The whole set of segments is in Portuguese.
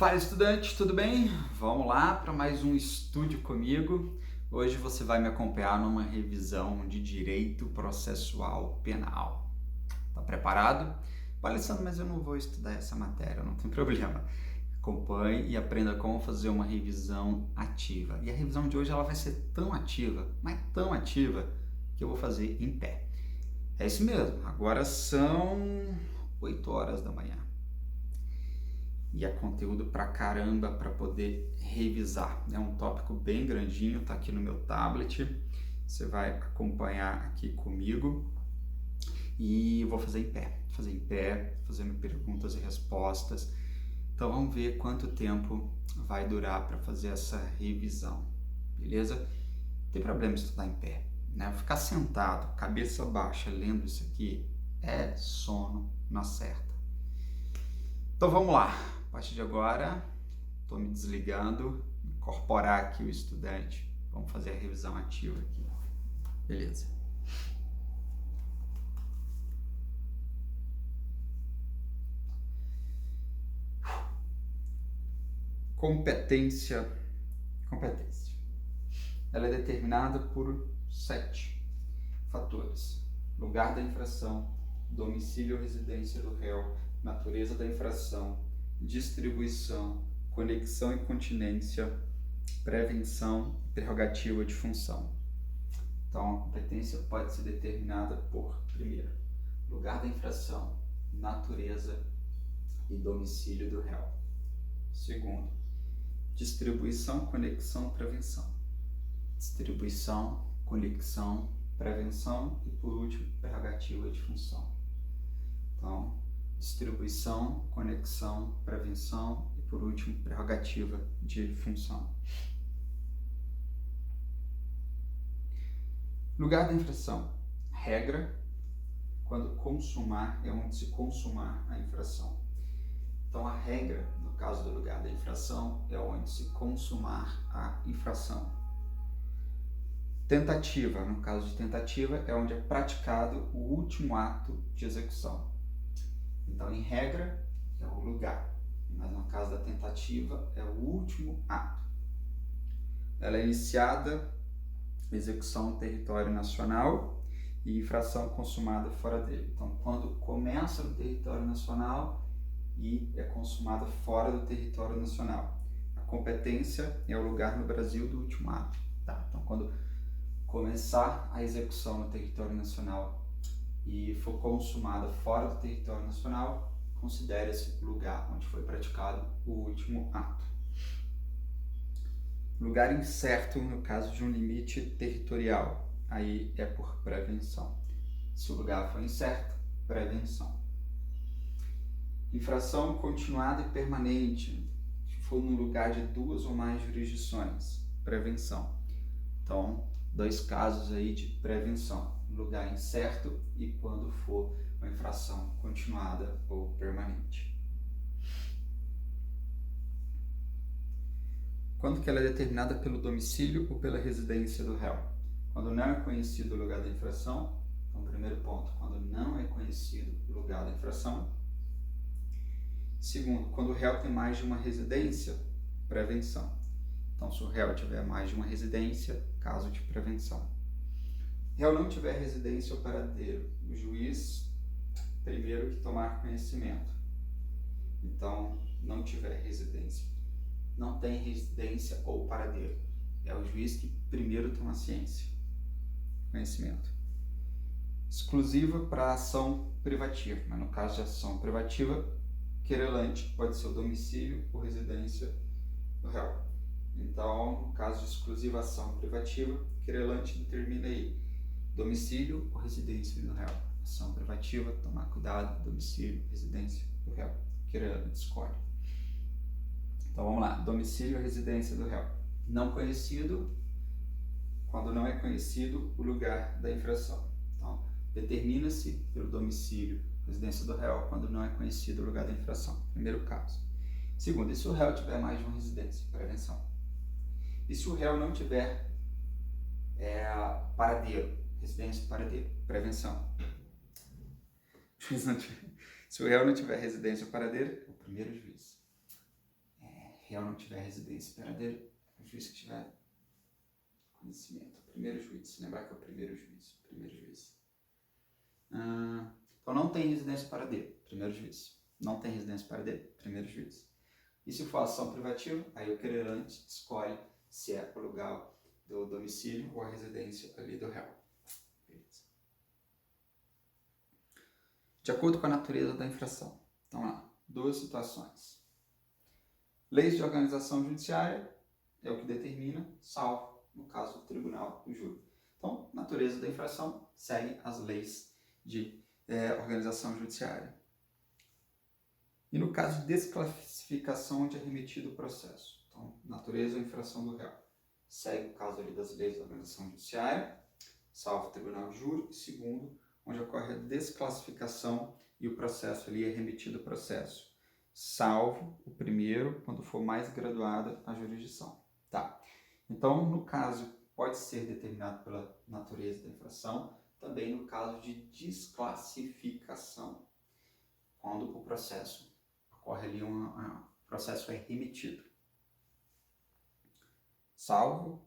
Fala, estudante, tudo bem? Vamos lá para mais um estude comigo. Hoje você vai me acompanhar numa revisão de direito processual penal. Tá preparado? Alessandro, mas eu não vou estudar essa matéria, não tem problema. Acompanhe e aprenda como fazer uma revisão ativa. E a revisão de hoje ela vai ser tão ativa, mas tão ativa, que eu vou fazer em pé. É isso mesmo, agora são 8 horas da manhã. E é conteúdo pra caramba para poder revisar. É um tópico bem grandinho, tá aqui no meu tablet. Você vai acompanhar aqui comigo e vou fazer em pé, fazendo perguntas e respostas. Então vamos ver quanto tempo vai durar para fazer essa revisão, beleza? Não tem problema estudar em pé, né? Ficar sentado, cabeça baixa, lendo isso aqui é sono na certa. Então vamos lá. A partir de agora, estou me desligando, incorporar aqui o estudante. Vamos fazer a revisão ativa aqui. Beleza. Competência. Ela é determinada por 7 fatores: lugar da infração, domicílio ou residência do réu, natureza da infração, distribuição, conexão e continência, prevenção e prerrogativa de função. Então, a competência pode ser determinada por, primeiro, lugar da infração, natureza e domicílio do réu. Segundo, distribuição, conexão, prevenção. Distribuição, conexão, prevenção e, por último, prerrogativa de função. Então, distribuição, conexão, prevenção e, por último, prerrogativa de função. Lugar da infração. Regra, quando consumar, é onde se consumar a infração. Então, a regra, no caso do lugar da infração, é onde se consumar a infração. Tentativa, no caso de tentativa, é onde é praticado o último ato de execução. Então, em regra, é o lugar, mas no caso da tentativa, é o último ato. Ela é iniciada, execução no território nacional e infração consumada fora dele. Então, quando começa no território nacional e é consumada fora do território nacional. A competência é o lugar no Brasil do último ato. Tá? Então, quando começar a execução no território nacional e for consumada fora do território nacional, considere-se lugar onde foi praticado o último ato. Lugar incerto no caso de um limite territorial, aí é por prevenção. Se o lugar for incerto, prevenção. Infração continuada e permanente, se for no lugar de 2 ou mais jurisdições, prevenção. Então, 2 casos aí de prevenção, lugar incerto e quando for uma infração continuada ou permanente. Quando que ela é determinada pelo domicílio ou pela residência do réu? Quando não é conhecido o lugar da infração, então primeiro ponto, quando não é conhecido o lugar da infração. Segundo, quando o réu tem mais de uma residência, prevenção. Então, se o réu tiver mais de uma residência, caso de prevenção. Se o réu não tiver residência ou paradeiro, o juiz primeiro que tomar conhecimento. Então, não tiver residência. Não tem residência ou paradeiro. É o juiz que primeiro toma conhecimento. Exclusiva para ação privativa, mas no caso de ação privativa, querelante pode ser o domicílio ou residência do réu. Então, no caso de exclusiva ação privativa, querelante determina aí domicílio ou residência do réu. Ação privativa, tomar cuidado, domicílio, residência do réu. Querelante escolhe. Então vamos lá, domicílio ou residência do réu. Não conhecido, quando não é conhecido o lugar da infração. Então, determina-se pelo domicílio, residência do réu, quando não é conhecido o lugar da infração. Primeiro caso. Segundo, e se o réu tiver mais de uma residência? Prevenção. E se o réu não tiver paradeiro, residência paradeiro? Prevenção. Se o réu não tiver residência ou paradeiro, é o primeiro juiz. réu não tiver residência esperadeira, o juiz que tiver conhecimento, o primeiro juiz, lembrar que é o primeiro juiz, então não tem residência esperadeira, primeiro juiz. Não tem residência esperadeira, primeiro juiz. E se for ação privativa, aí o querelante escolhe se é o lugar do domicílio ou a residência ali do réu. Beleza. De acordo com a natureza da infração. Então lá, duas situações. Leis de organização judiciária é o que determina, salvo no caso do tribunal do júri. Então, natureza da infração segue as leis de organização judiciária. E no caso de desclassificação onde é remetido o processo. Então, natureza ou infração do réu. Segue o caso ali das leis da organização judiciária, salvo o tribunal de júri. E segundo, onde ocorre a desclassificação e o processo ali é remetido ao processo. Salvo o primeiro, quando for mais graduada a jurisdição. Tá. Então, no caso, pode ser determinado pela natureza da infração, também no caso de desclassificação, quando o processo ocorre ali, o processo é remetido. Salvo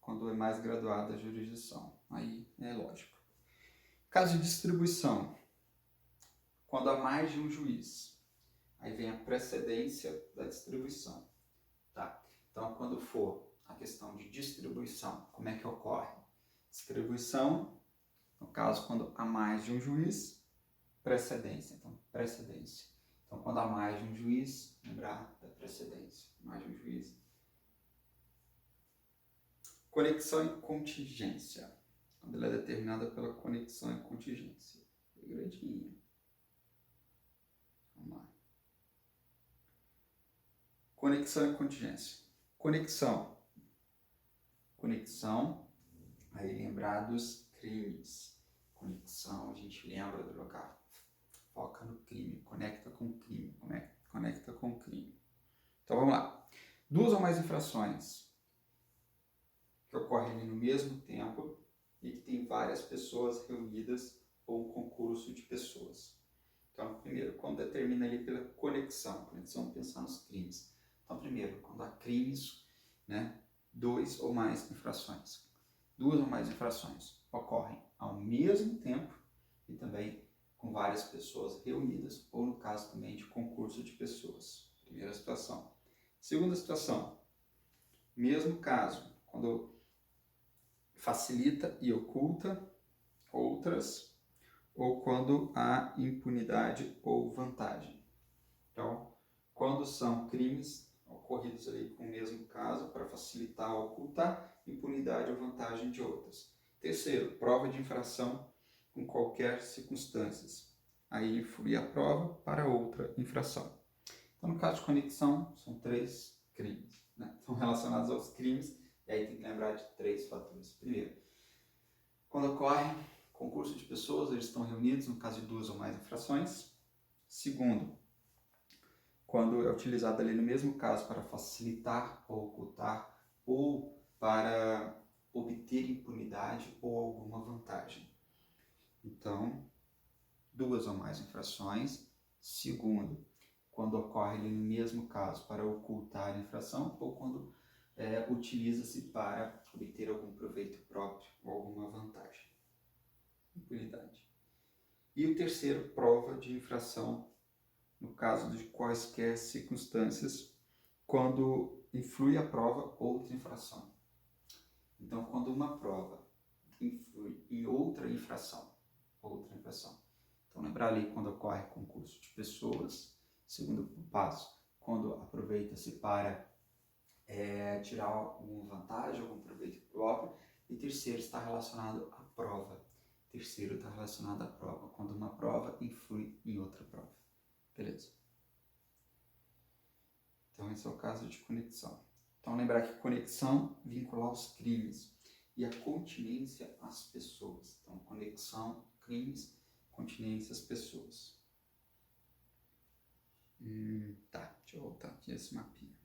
quando é mais graduada a jurisdição. Aí é lógico. Caso de distribuição, quando há mais de um juiz. Aí vem a precedência da distribuição. Tá? Então, quando for a questão de distribuição, como é que ocorre? Distribuição, no caso, quando há mais de um juiz, precedência. Então, precedência. Então, quando há mais de um juiz, lembrar da precedência. Mais de um juiz. Conexão e contingência. Quando ela é determinada pela conexão e contingência. Grandinha. Vamos lá. Conexão e contingência. Conexão, aí lembrar dos crimes. Conexão, a gente lembra do local. Foca no crime, conecta com o crime, conecta com o crime. Então vamos lá. Duas ou mais infrações que ocorrem ali no mesmo tempo e que tem várias pessoas reunidas ou um concurso de pessoas. Então, primeiro, quando determina ali pela conexão pensar nos crimes. Então, primeiro, quando há crimes, duas ou mais infrações ocorrem ao mesmo tempo e também com várias pessoas reunidas, ou no caso também de concurso de pessoas. Primeira situação. Segunda situação, mesmo caso, quando facilita e oculta outras, ou quando há impunidade ou vantagem. Então, quando são crimes ocorridos ali com o mesmo caso, para facilitar ou ocultar impunidade ou vantagem de outras. Terceiro, prova de infração com qualquer circunstâncias. Aí influi a prova para outra infração. Então, no caso de conexão, são 3 crimes. São relacionados aos crimes, e aí tem que lembrar de 3 fatores. Primeiro, quando ocorre concurso de pessoas, eles estão reunidos, no caso de 2 ou mais infrações. Segundo, quando é utilizado ali no mesmo caso para facilitar ou ocultar, ou para obter impunidade ou alguma vantagem. Então, 2 ou mais infrações. Segundo, quando ocorre ali no mesmo caso para ocultar a infração ou quando utiliza-se para obter algum proveito próprio ou alguma vantagem. Impunidade. E o terceiro, prova de infração, no caso de quaisquer circunstâncias, quando influi a prova outra infração. Então, quando uma prova influi em outra infração. Então, lembrar ali quando ocorre concurso de pessoas. Segundo passo, quando aproveita-se para tirar alguma vantagem, algum proveito próprio. E terceiro, está relacionado à prova. Quando uma prova influi em outra prova. Beleza? Então, esse é o caso de conexão. Então, lembrar que conexão vincular os crimes e a continência às pessoas. Então, conexão, crimes, continência às pessoas. Tá, deixa eu voltar aqui esse mapinha.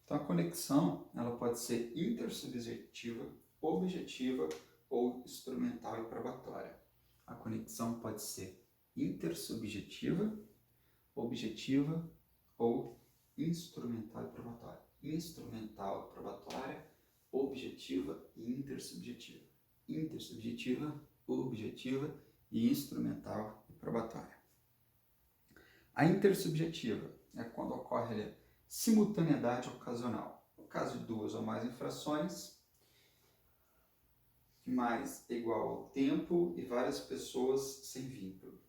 Então, a conexão ela pode ser intersubjetiva, objetiva ou instrumental e probatória. A conexão pode ser intersubjetiva, objetiva ou instrumental e probatória. Instrumental e probatória, objetiva e intersubjetiva. Intersubjetiva, objetiva e instrumental e probatória. A intersubjetiva é quando ocorre a simultaneidade ocasional. No caso de duas ou mais infrações, que mais é igual ao tempo e várias pessoas sem vínculo.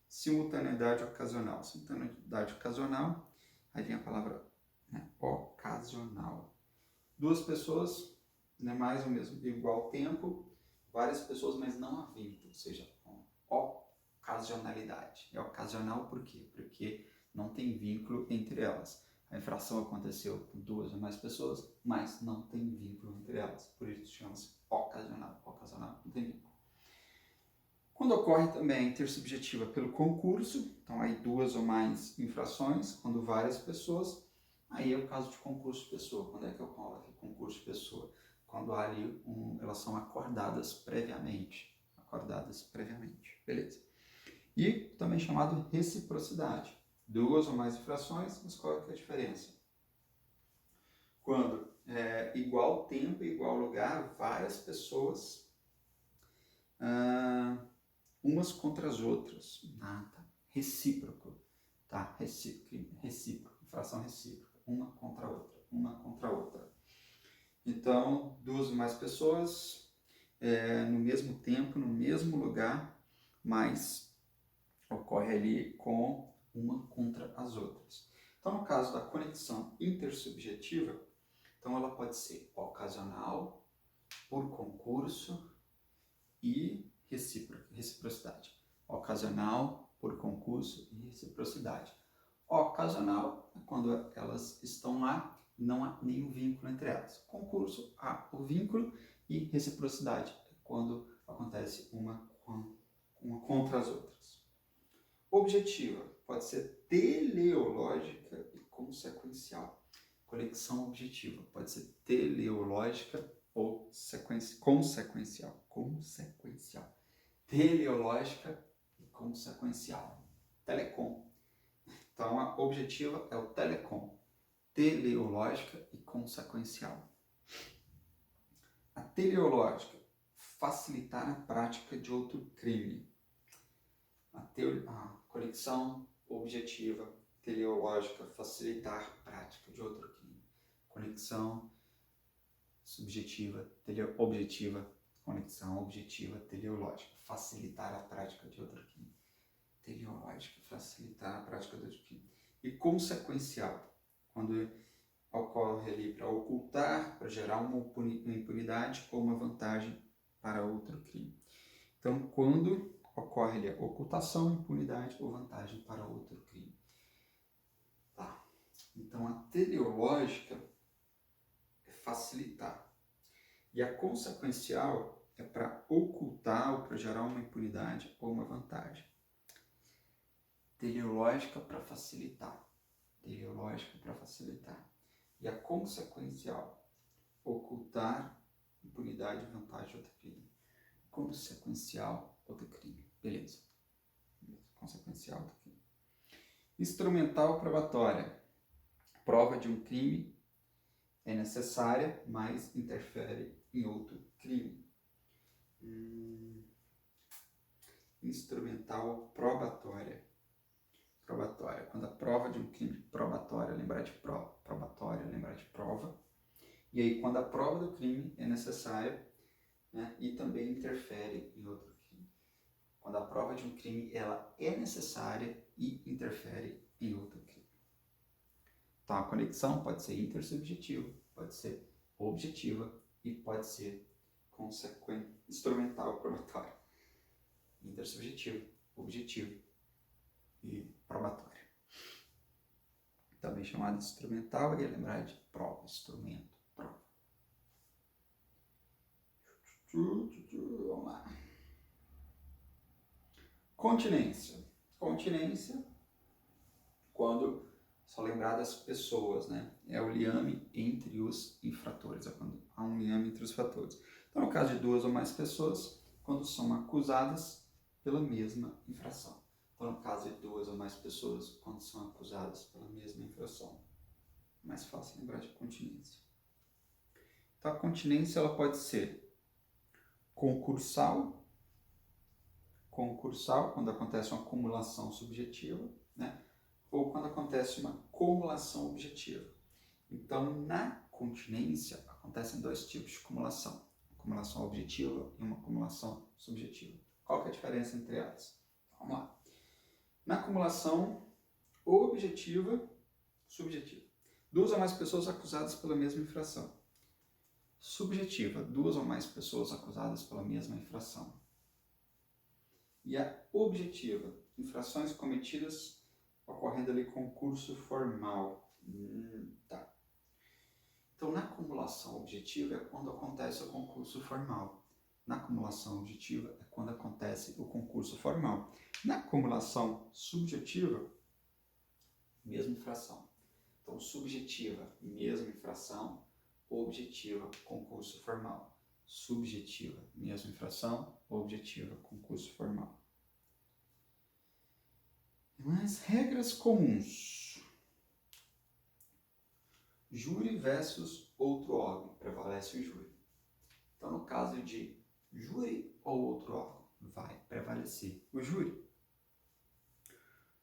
Simultaneidade ocasional. Simultaneidade ocasional, aí vem a palavra, né, ocasional. Duas pessoas, né, mais ou mesmo, igual ao tempo, várias pessoas, mas não há vínculo, ou seja, ocasionalidade. É ocasional por quê? Porque não tem vínculo entre elas. A infração aconteceu com duas ou mais pessoas, mas não tem vínculo entre elas. Por isso chama-se ocasional. Ocasional não tem vínculo. Quando ocorre também a intersubjetiva pelo concurso, então aí duas ou mais infrações, quando várias pessoas, aí é o caso de concurso-pessoa. Quando é que ocorre concurso-pessoa? Quando há ali elas são acordadas previamente. Acordadas previamente. Beleza. E também chamado reciprocidade. Duas ou mais infrações, mas qual é a diferença? Quando é igual tempo, igual lugar, várias pessoas, umas contra as outras. Tá. Recíproco. Tá? Recíproco. Infração recíproca. Uma contra a outra. Uma contra a outra. Então, duas ou mais pessoas, no mesmo tempo, no mesmo lugar, mas ocorre ali com uma contra as outras. Então, no caso da conexão intersubjetiva, então ela pode ser ocasional, por concurso e reciprocidade. Ocasional, por concurso e reciprocidade. Ocasional é quando elas estão lá e não há nenhum vínculo entre elas. Concurso, há o vínculo, e reciprocidade é quando acontece uma contra as outras. Objetiva pode ser teleológica e consequencial. Conexão objetiva pode ser teleológica ou consequencial. Teleológica e consequencial. Telecom. Então, a objetiva é o telecom. Teleológica e consequencial. A teleológica, facilitar a prática de outro crime. A conexão objetiva, teleológica, facilitar a prática de outro crime. Conexão subjetiva, objetiva, conexão objetiva, teleológica, facilitar a prática de outro crime. Teleológica, facilitar a prática de outro crime. E consequencial, quando ocorre ali para ocultar, para gerar uma impunidade ou uma vantagem para outro crime. Então, quando ocorre ali a ocultação, impunidade ou vantagem para outro crime. Tá. Então, a teleológica é facilitar. E a consequencial é para ocultar ou para gerar uma impunidade ou uma vantagem. Teleológica para facilitar. Teleológica para facilitar. E a consequencial, ocultar, impunidade e vantagem de outro crime. Consequencial, outro crime. Beleza. Consequencial, outro crime. Instrumental probatória. Prova de um crime é necessária, mas interfere em outro crime. Instrumental probatória. Probatória. Quando a prova de um crime probatória, lembrar de prova. Probatória, lembrar de prova. E aí, quando a prova do crime é necessária, né, e também interfere em outro crime. Quando a prova de um crime ela é necessária e interfere em outro crime. Então, a conexão pode ser intersubjetiva, pode ser objetiva e pode ser instrumental probatória. Intersubjetiva, objetiva e probatória. Também chamada instrumental, e lembrar de prova, instrumento, prova. Vamos lá. Continência. Continência, quando Só lembrar das pessoas, né? É o liame entre os infratores, é quando há um liame entre os fatores. Então, no caso de duas ou mais pessoas, quando são acusadas pela mesma infração. Então, no caso de duas ou mais pessoas, quando são acusadas pela mesma infração. Mais fácil lembrar de continência. Então, a continência ela pode ser concursal, quando acontece uma acumulação subjetiva, né? Ou quando acontece uma cumulação objetiva. Então, na continência, acontecem dois tipos de acumulação. Uma acumulação objetiva e uma acumulação subjetiva. Qual que é a diferença entre elas? Vamos lá. Na acumulação objetiva, subjetiva. Duas ou mais pessoas acusadas pela mesma infração. Subjetiva, duas ou mais pessoas acusadas pela mesma infração. E a objetiva, infrações cometidas ocorrendo ali concurso formal. Tá. Então, na acumulação objetiva é quando acontece o concurso formal. Na acumulação objetiva é quando acontece o concurso formal. Na acumulação subjetiva, mesma infração. Então, subjetiva, mesma infração. Objetiva, concurso formal. Subjetiva, mesma infração. Objetiva, concurso formal. Mas regras comuns. Júri versus outro órgão. Prevalece o júri. Então, no caso de júri ou outro órgão, vai prevalecer o júri.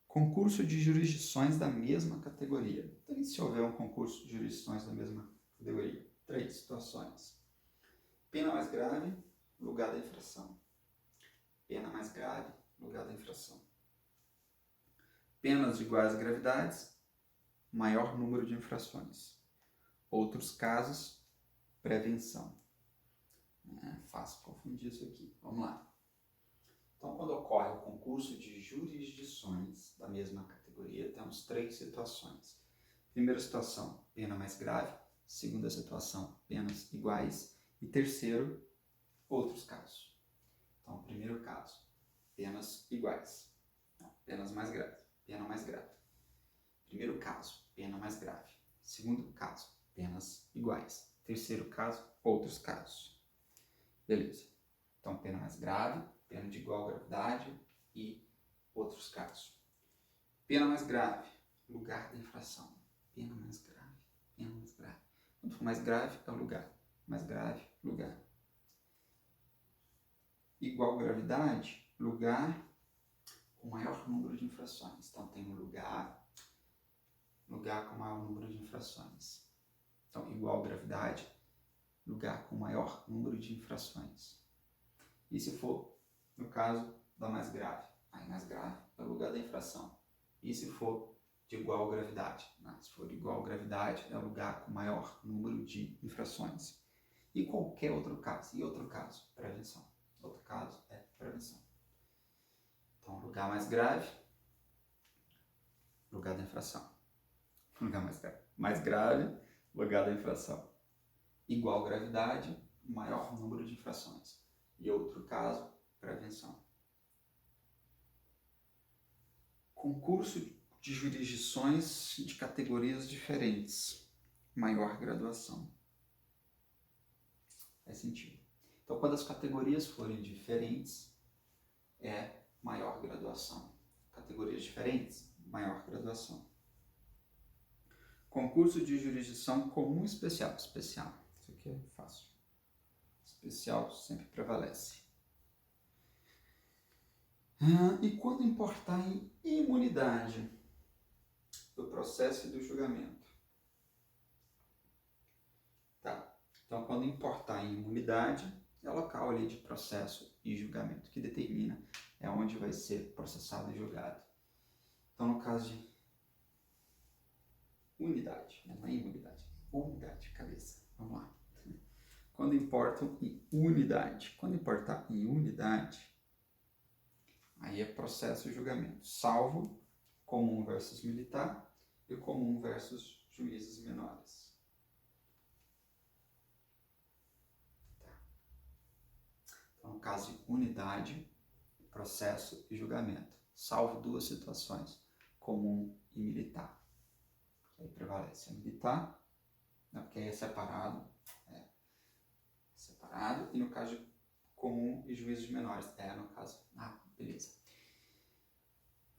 Concurso de jurisdições da mesma categoria. Então, se houver um concurso de jurisdições da mesma categoria, 3 situações. Pena mais grave, lugar da infração. Pena mais grave, lugar da infração. Penas de iguais gravidades, maior número de infrações. Outros casos, prevenção. É fácil confundir isso aqui. Vamos lá. Então, quando ocorre o concurso de jurisdições da mesma categoria, temos 3 situações. Primeira situação, pena mais grave. Segunda situação, penas iguais. E terceiro, outros casos. Então, primeiro caso, penas iguais. Não, penas mais graves. Pena mais grave. Primeiro caso, pena mais grave. Segundo caso, penas iguais. Terceiro caso, outros casos. Beleza. Então, pena mais grave, pena de igual gravidade e outros casos. Pena mais grave, lugar da infração. Pena mais grave, pena mais grave. Quando for mais grave, é o lugar. Mais grave, lugar. Igual gravidade, lugar com maior número de infrações. Então, tem um lugar com maior número de infrações. Então, igual gravidade, lugar com maior número de infrações. E se for, no caso da mais grave? Aí, mais grave é o lugar da infração. E se for de igual gravidade? Se for de igual gravidade, é o lugar com maior número de infrações. E qualquer outro caso. E outro caso? Prevenção. Outro caso é prevenção. Então, lugar mais grave, lugar da infração. Lugar mais grave, lugar da infração. Igual gravidade, maior número de infrações. E outro caso, prevenção. Concurso de jurisdições de categorias diferentes. Maior graduação. Faz sentido. Então, quando as categorias forem diferentes, é maior graduação. Categorias diferentes, maior graduação. Concurso de jurisdição comum e especial. Especial. Isso aqui é fácil. Especial sempre prevalece. E quando importar em imunidade do processo e do julgamento? Tá. Então, quando importar em imunidade, é o local ali de processo e julgamento que determina onde vai ser processado e julgado. Então, no caso de unidade, não é imunidade, unidade, cabeça. Vamos lá. Quando importam em unidade. Quando importar em unidade, aí é processo e julgamento, salvo comum versus militar e comum versus juízes menores. Tá. Então, no caso de unidade, processo e julgamento, salvo 2 situações, comum e militar. aí prevalece a militar, não, porque aí é separado, e no caso de comum e juízos de menores, no caso, beleza.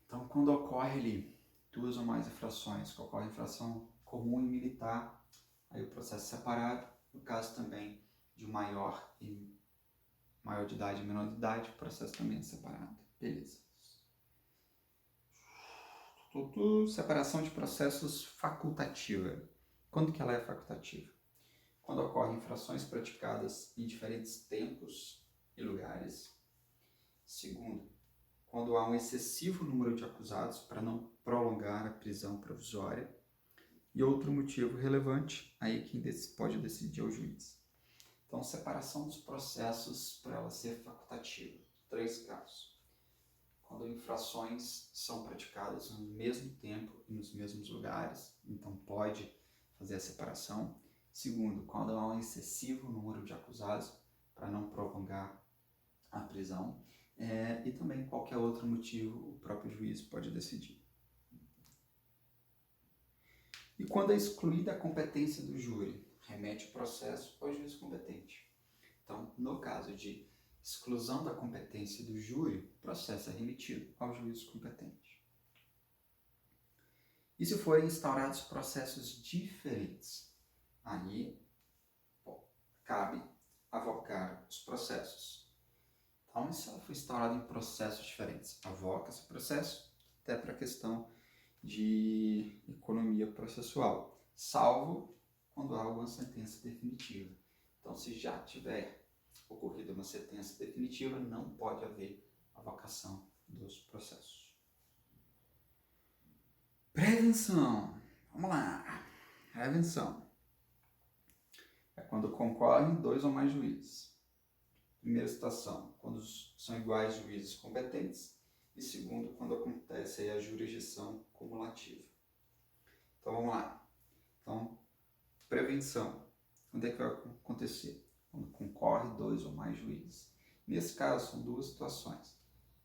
Então, quando ocorre ali 2 ou mais infrações, que ocorre infração comum e militar, aí o processo é separado, no caso também de maior de idade e menor de idade, o processo também é separado, beleza. Separação de processos facultativa. Quando que ela é facultativa? Quando ocorrem infrações praticadas em diferentes tempos e lugares. Segundo, quando há um excessivo número de acusados para não prolongar a prisão provisória. E outro motivo relevante, aí quem pode decidir é o juiz. Então, separação dos processos para ela ser facultativa. 3 casos. Quando infrações são praticadas no mesmo tempo e nos mesmos lugares, então pode fazer a separação. Segundo, quando há um excessivo número de acusados para não prolongar a prisão. E também qualquer outro motivo o próprio juiz pode decidir. E quando é excluída a competência do júri, remete o processo ao juiz competente. Então, no caso de exclusão da competência do júri, o processo é remetido ao juiz competente. E se forem instaurados processos diferentes, aí cabe avocar os processos. Então, se ela for instaurada em processos diferentes, avoca esse processo, até para a questão de economia processual, salvo quando há alguma sentença definitiva. Então, se já tiver ocorrido uma sentença definitiva, não pode haver avocação dos processos. Prevenção. Vamos lá. Prevenção é quando concorrem 2 ou mais juízes. Primeira situação, quando são iguais juízes competentes. E segundo, quando acontece aí a jurisdição cumulativa. Então, vamos lá. Então, prevenção. Quando é que vai acontecer? Quando concorre 2 ou mais juízes. Nesse caso, são 2 situações.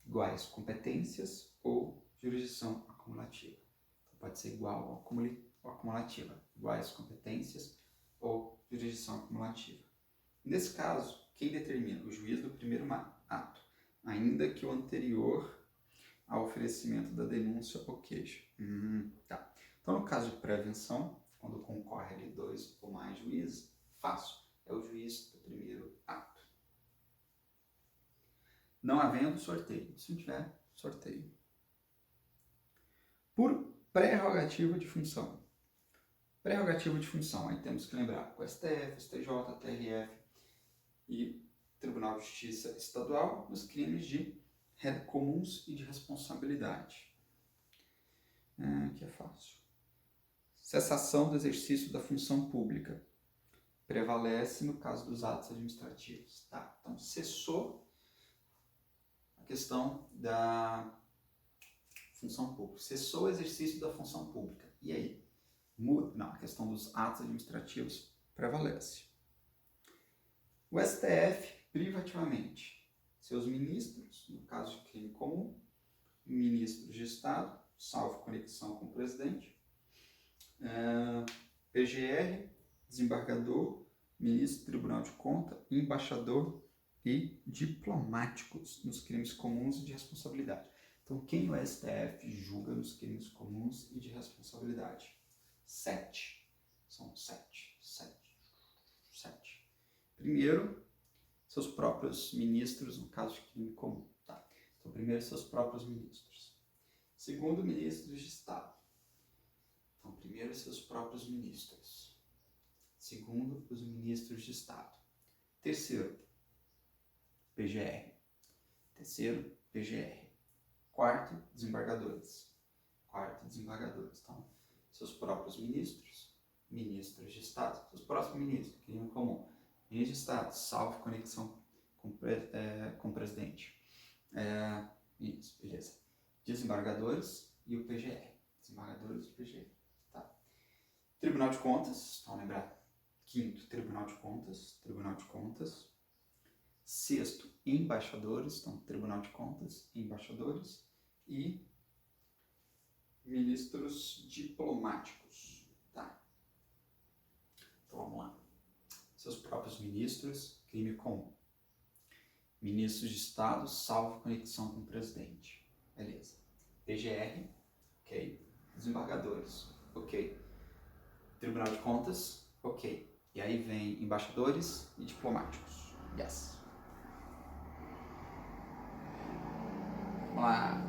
Iguais competências ou jurisdição acumulativa. Então, pode ser igual ou acumulativa. Iguais competências ou jurisdição acumulativa. Nesse caso, quem determina? O juiz do primeiro ato, ainda que o anterior ao oferecimento da denúncia ou queixa. Tá. Então, no caso de prevenção, quando concorre ali 2 ou mais juízes, fácil, é o juiz do primeiro ato. Não havendo sorteio. Se não tiver, sorteio. Por prerrogativa de função. Prerrogativa de função, aí temos que lembrar o STF, STJ, TRF e Tribunal de Justiça Estadual nos crimes de comuns e de responsabilidade. Que é fácil. Cessação do exercício da função pública. Prevalece no caso dos atos administrativos. Tá? Então, cessou a questão da função pública. Cessou o exercício da função pública. E aí? Muda? Não, a questão dos atos administrativos prevalece. O STF, privativamente, seus ministros, no caso de crime comum, ministros de Estado, salvo conexão com o presidente, PGR, desembargador, ministro do Tribunal de Contas, embaixador e diplomáticos nos crimes comuns e de responsabilidade. Então, quem o STF julga nos crimes comuns e de responsabilidade? 7. São 7. Primeiro, seus próprios ministros, no caso de crime comum. Tá? Então, primeiro, seus próprios ministros. Segundo, ministros de Estado. Então, primeiro, seus próprios ministros. Segundo, os ministros de Estado. Terceiro, PGR. Terceiro, PGR. Quarto, desembargadores. Então, seus próprios ministros, ministros de Estado, seus próprios ministros, crime comum. Ministro de Estado, salvo conexão com o presidente. Isso, beleza. Desembargadores e o PGR. Desembargadores e o PGR. Tá. Tribunal de Contas, então lembrar. Quinto, Tribunal de Contas. Sexto, embaixadores, então Tribunal de Contas, embaixadores. E ministros diplomáticos. Então vamos lá. Seus próprios ministros, crime comum. Ministros de Estado, salvo conexão com o presidente. Beleza. PGR, ok. Desembargadores, ok. Tribunal de Contas, ok. E aí vem embaixadores e diplomáticos. Yes. Vamos lá.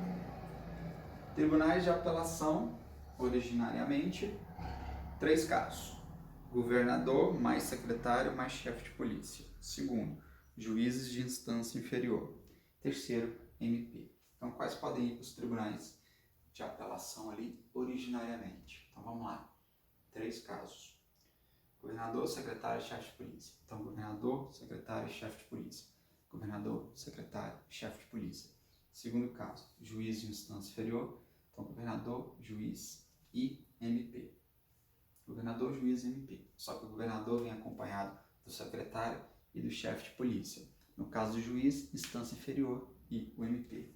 Tribunais de apelação, originariamente, 3 casos. Governador, mais secretário, mais chefe de polícia. Segundo, juízes de instância inferior. Terceiro, MP. Então, quais podem ir para os tribunais de apelação ali, originariamente? Então, vamos lá. 3 casos. Governador, secretário e chefe de polícia. Então, governador, secretário e chefe de polícia. Governador, secretário e chefe de polícia. Segundo caso, juiz de instância inferior. Então, governador, juiz e MP. Governador, juiz e MP. Só que o governador vem acompanhado do secretário e do chefe de polícia. No caso do juiz, instância inferior e o MP.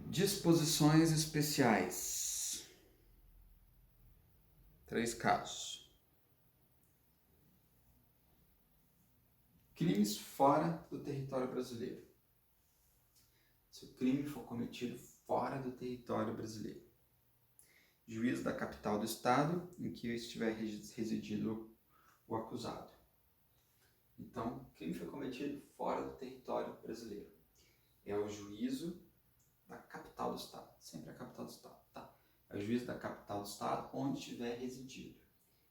Disposições especiais. 3 casos. Crimes fora do território brasileiro. Se o crime for cometido fora do território brasileiro. Juiz da capital do estado em que estiver residido o acusado. Então, o crime foi cometido fora do território brasileiro. É o juízo da capital do estado. Sempre a capital do estado, tá? É o juiz da capital do estado onde estiver residido.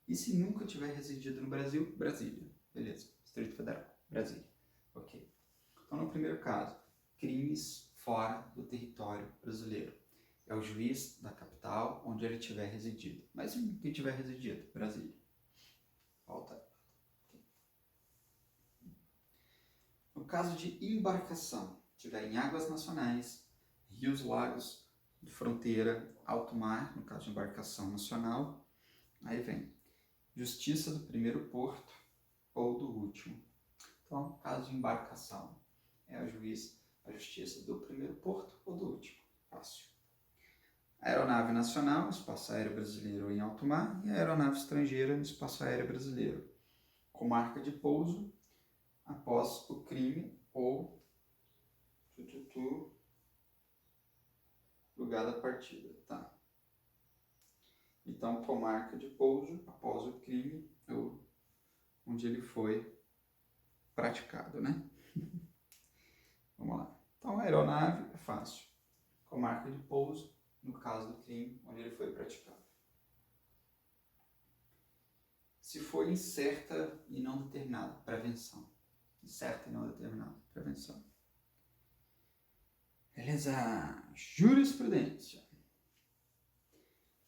E se nunca tiver residido no Brasil, Brasília. Beleza. Distrito Federal. Brasília. Ok. Então, no primeiro caso, crimes fora do território brasileiro. É o juiz da capital onde ele tiver residido. Mas se nunca tiver residido, Brasília. Volta. No caso de embarcação, estiver em águas nacionais, rios, lagos, de fronteira, alto mar, no caso de embarcação nacional, aí vem justiça do primeiro porto ou do último. Então, no caso de embarcação, é o juiz, a justiça do primeiro porto ou do último. Fácil. Aeronave nacional, espaço aéreo brasileiro em alto mar, e aeronave estrangeira no espaço aéreo brasileiro. Comarca de pouso, após o crime ou lugar da partida, tá? Então, comarca de pouso, após o crime ou onde ele foi praticado, né? Vamos lá. Então, a aeronave é fácil. Comarca de pouso, no caso do crime, onde ele foi praticado. Se for incerta e não determinada, prevenção. Incerta e não determinada, prevenção. Beleza. Jurisprudência.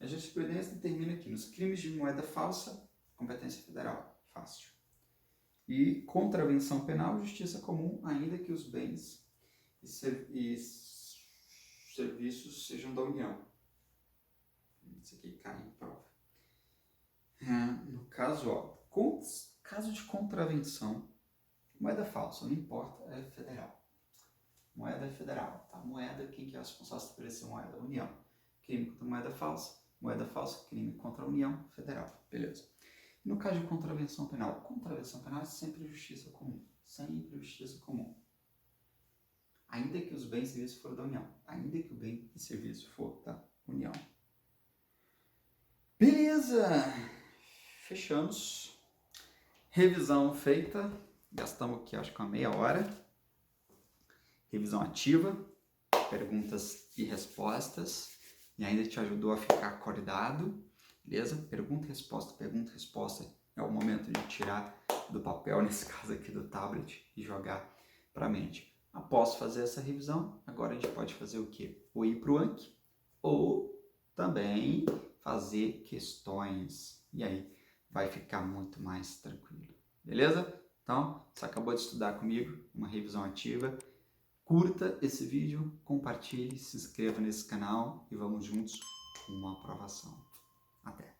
A jurisprudência determina que nos crimes de moeda falsa, competência federal, fácil. E contravenção penal, justiça comum, ainda que os bens e serviços sejam da União. Isso aqui cai em prova. No caso, caso de contravenção, moeda falsa, não importa, é federal. Moeda é federal, tá? Moeda, quem que é responsável por estabelecer moeda? União. Crime contra moeda falsa, crime contra a União Federal. Beleza. No caso de contravenção penal é sempre justiça comum. Sempre justiça comum. Ainda que os bens e serviços forem da União. Ainda que o bem e serviço for da União. Beleza! Fechamos. Revisão feita. Gastamos aqui, acho que uma meia hora. Revisão ativa. Perguntas e respostas. E ainda te ajudou a ficar acordado. Beleza? Pergunta e resposta. É o momento de tirar do papel, nesse caso aqui do tablet, e jogar para a mente. Após fazer essa revisão, agora a gente pode fazer o quê? Ou ir para o Anki, ou também fazer questões. E aí vai ficar muito mais tranquilo. Beleza? Então, você acabou de estudar comigo, uma revisão ativa. Curta esse vídeo, compartilhe, se inscreva nesse canal e vamos juntos com uma aprovação. Até!